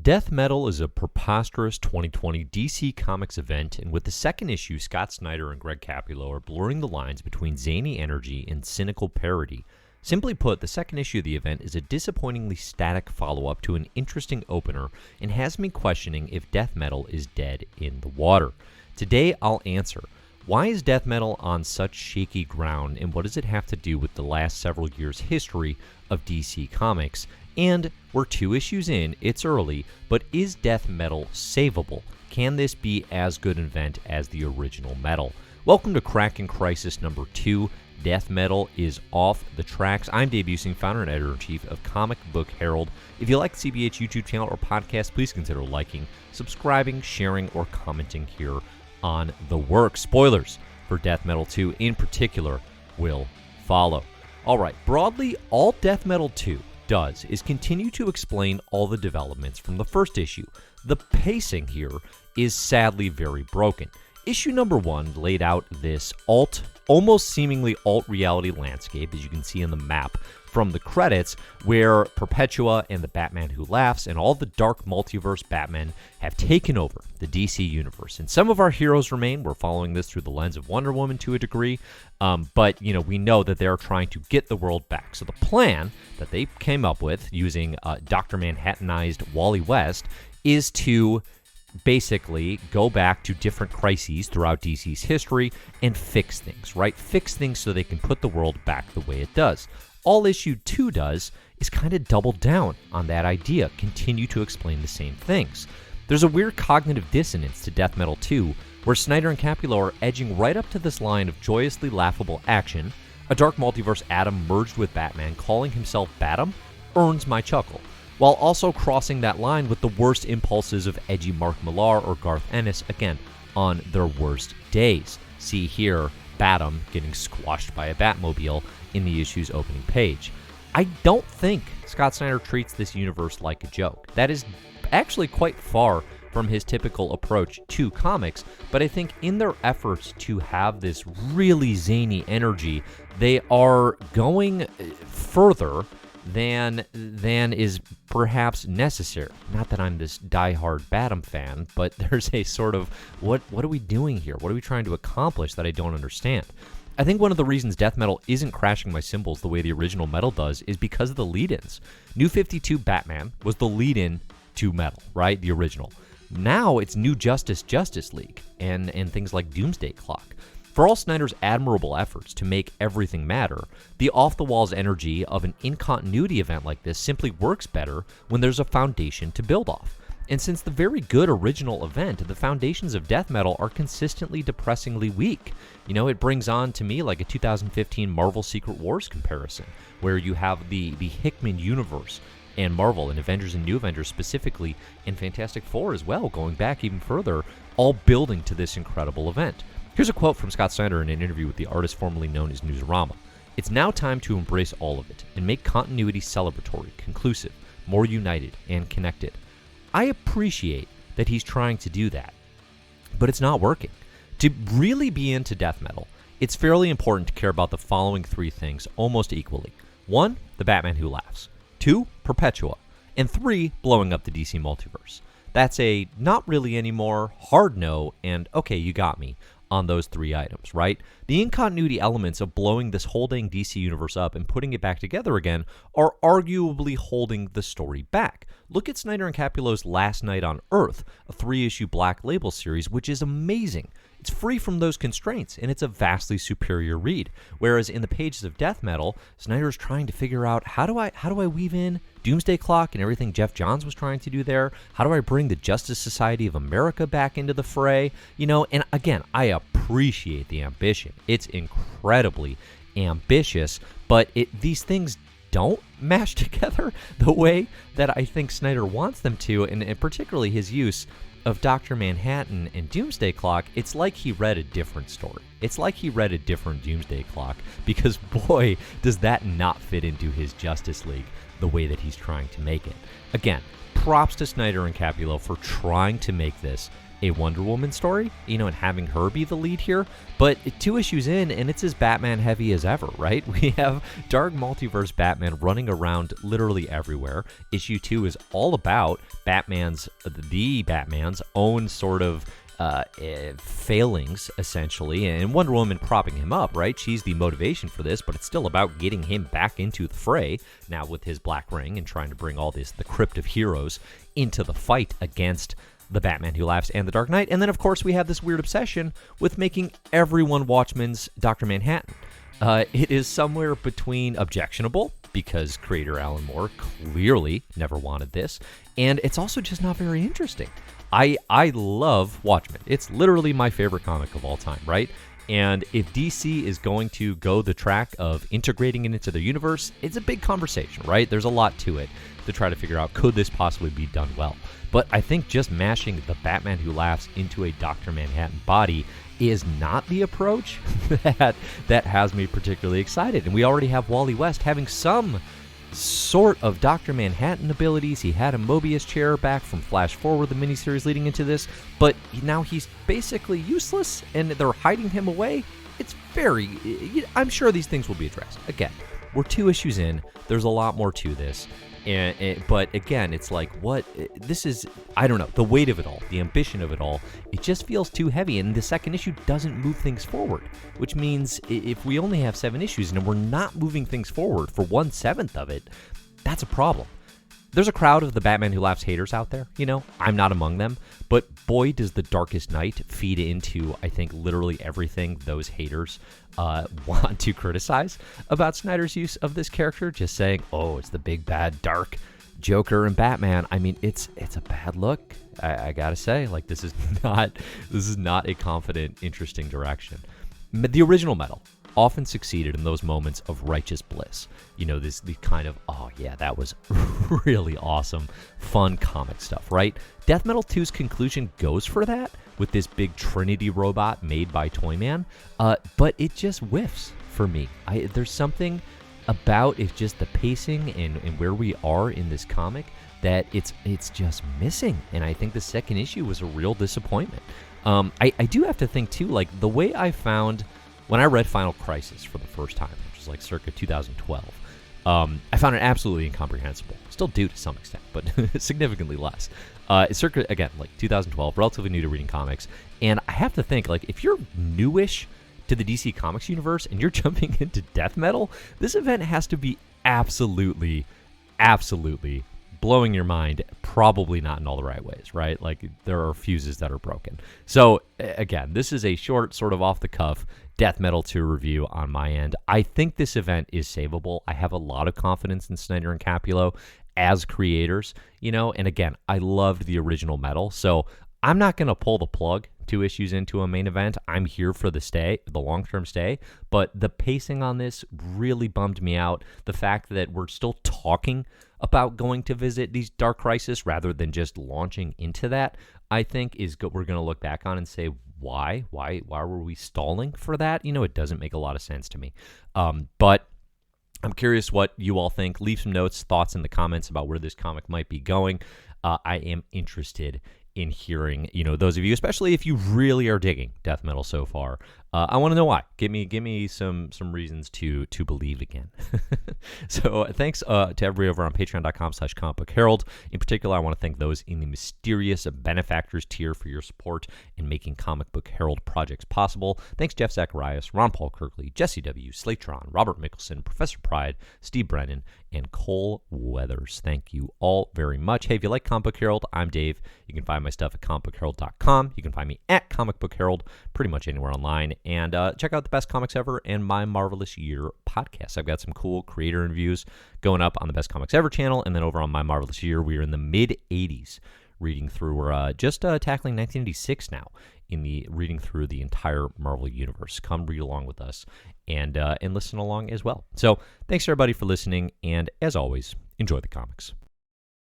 Death Metal is a preposterous 2020 DC Comics event, and with the second issue, Scott Snyder and Greg Capullo are blurring the lines between zany energy and cynical parody. Simply put, the second issue of the event is a disappointingly static follow-up to an interesting opener and has me questioning if death metal is dead in the water. Today, I'll answer. Why is death metal on such shaky ground, and what does it have to do with the last several years' history of DC Comics? And we're 2 issues in, it's early, but is death metal savable? Can this be as good an event as the original metal? Welcome to Kraken Crisis number 2. Death metal is off the tracks. I'm Dave Busing, founder and editor-in-chief of Comic Book Herald. If you like the CBH YouTube channel or podcast, please consider liking, subscribing, sharing, or commenting here on the work. Spoilers for Death Metal 2 in particular will follow. All right, broadly, all Death Metal 2 does is continue to explain all the developments from the first issue. The pacing here is sadly very broken. Issue number 1 laid out this almost seemingly alt-reality landscape, as you can see in the map from the credits, where Perpetua and the Batman Who Laughs and all the dark multiverse Batmen have taken over the DC universe. And some of our heroes remain. We're following this through the lens of Wonder Woman to a degree, but we know that they're trying to get the world back. So the plan that they came up with using Dr. Manhattanized Wally West is to basically go back to different crises throughout DC's history and fix things, right? Fix things so they can put the world back the way it does. All issue 2 does is kind of double down on that idea, continue to explain the same things. There's a weird cognitive dissonance to Death Metal 2, where Snyder and Capullo are edging right up to this line of joyously laughable action. A dark multiverse Atom merged with Batman, calling himself Batom, earns my chuckle, while also crossing that line with the worst impulses of edgy Mark Millar or Garth Ennis, again, on their worst days. See here, Batom getting squashed by a Batmobile in the issue's opening page. I don't think Scott Snyder treats this universe like a joke. That is actually quite far from his typical approach to comics, but I think in their efforts to have this really zany energy, they are going further than is perhaps necessary. Not that I'm this diehard Batom fan, but there's a sort of, what are we doing here? What are we trying to accomplish that I don't understand? I think one of the reasons death metal isn't crashing my cymbals the way the original metal does is because of the lead-ins. New 52 Batman was the lead-in to metal, right? The original. Now it's New Justice League and things like Doomsday Clock. For all Snyder's admirable efforts to make everything matter, the off-the-walls energy of an in-continuity event like this simply works better when there's a foundation to build off. And since the very good original event, the foundations of death metal are consistently depressingly weak. It brings on to me like a 2015 Marvel Secret Wars comparison, where you have the Hickman universe and Marvel and Avengers and New Avengers specifically, and Fantastic Four as well, going back even further, all building to this incredible event. Here's a quote from Scott Snyder in an interview with the artist formerly known as Newsarama. "It's now time to embrace all of it and make continuity celebratory, conclusive, more united, and connected." I appreciate that he's trying to do that, but it's not working. To really be into death metal, it's fairly important to care about the following 3 things almost equally. 1, the Batman Who Laughs. 2, Perpetua. And 3, blowing up the DC multiverse. That's a not really anymore, hard no, and okay, you got me on those 3 items, right? The in-continuity elements of blowing this whole dang DC universe up and putting it back together again are arguably holding the story back. Look at Snyder and Capullo's Last Night on Earth, a 3-issue Black Label series, which is amazing. It's free from those constraints, and it's a vastly superior read. Whereas in the pages of Death Metal, Snyder's trying to figure out, how do I weave in Doomsday Clock and everything Jeff Johns was trying to do there? How do I bring the Justice Society of America back into the fray? And again, I appreciate the ambition. It's incredibly ambitious, but these things don't mash together the way that I think Snyder wants them to, and particularly his use of Dr. Manhattan and Doomsday Clock. It's like he read a different story. It's like he read a different Doomsday Clock, because boy, does that not fit into his Justice League the way that he's trying to make it. Again, props to Snyder and Capullo for trying to make this a Wonder Woman story, and having her be the lead here. But 2 issues in, and it's as Batman heavy as ever, right? We have dark multiverse Batman running around literally everywhere. Issue 2 is all about the Batman's own sort of failings, essentially, and Wonder Woman propping him up, right? She's the motivation for this, but it's still about getting him back into the fray now with his black ring and trying to bring all the crypt of heroes into the fight against the Batman Who Laughs and the Dark Knight. And then, of course, we have this weird obsession with making everyone Watchmen's Dr. Manhattan. It is somewhere between objectionable, because creator Alan Moore clearly never wanted this, and it's also just not very interesting. I love Watchmen. It's literally my favorite comic of all time, right? And if DC is going to go the track of integrating it into their universe, it's a big conversation, right? There's a lot to it to try to figure out, could this possibly be done well? But I think just mashing the Batman Who Laughs into a Dr. Manhattan body is not the approach that has me particularly excited. And we already have Wally West having some sort of Dr. Manhattan abilities. He had a Mobius chair back from Flash Forward, the miniseries leading into this, but now he's basically useless, and they're hiding him away. It's I'm sure these things will be addressed. Again, we're 2 issues in. There's a lot more to this. But again, it's like, this is, I don't know, the weight of it all, the ambition of it all, it just feels too heavy, and the second issue doesn't move things forward, which means if we only have 7 issues and we're not moving things forward for 1/7 of it, that's a problem. There's a crowd of the Batman Who Laughs haters out there, I'm not among them, but boy, does The Darkest Night feed into, I think, literally everything those haters want to criticize about Snyder's use of this character, just saying, oh, it's the big, bad, dark Joker and Batman. I mean, it's a bad look, I gotta say. Like, this is not a confident, interesting direction. The original Metal often succeeded in those moments of righteous bliss. The kind of, oh yeah, that was really awesome, fun comic stuff, right? Death Metal 2's conclusion goes for that with this big Trinity robot made by Toyman, but it just whiffs for me. There's something about it, just the pacing and where we are in this comic, that it's just missing, and I think the second issue was a real disappointment. I do have to think too, like the way I found when I read Final Crisis for the first time, which was like circa 2012, I found it absolutely incomprehensible. Still do to some extent, but significantly less. It's circa, again, like 2012, relatively new to reading comics. And I have to think, like, if you're newish to the DC Comics universe and you're jumping into Death Metal, this event has to be absolutely blowing your mind, probably not in all the right ways, right? Like, there are fuses that are broken. So, again, this is a short, sort of off-the-cuff Death Metal 2 review on my end. I think this event is savable. I have a lot of confidence in Snyder and Capullo as creators, and again, I loved the original Metal, so I'm not going to pull the plug 2 issues into a main event. I'm here for the long-term stay, but the pacing on this really bummed me out. The fact that we're still talking about going to visit these Dark Crisis rather than just launching into that, I think we're going to look back on and say, why were we stalling for that? It doesn't make a lot of sense to me. But I'm curious what you all think. Leave some notes, thoughts in the comments about where this comic might be going. I am interested in hearing, those of you, especially if you really are digging Death Metal so far. I want to know why. Give me some reasons to believe again. So thanks to everybody over on patreon.com/comicbookherald. In particular, I want to thank those in the mysterious benefactors tier for your support in making Comic Book Herald projects possible. Thanks Jeff Zacharias, Ron Paul Kirkley, Jesse W., Slatron, Robert Mickelson, Professor Pride, Steve Brennan, and Cole Weathers. Thank you all very much. Hey, if you like Comic Book Herald, I'm Dave. You can find my stuff at comicbookherald.com. You can find me at Comic Book Herald pretty much anywhere online. And check out the Best Comics Ever and My Marvelous Year podcast. I've got some cool creator reviews going up on the Best Comics Ever channel. And then over on My Marvelous Year, we are in the mid-80s reading through. We're just tackling 1986 now in the reading through the entire Marvel Universe. Come read along with us and listen along as well. So thanks everybody for listening. And as always, enjoy the comics.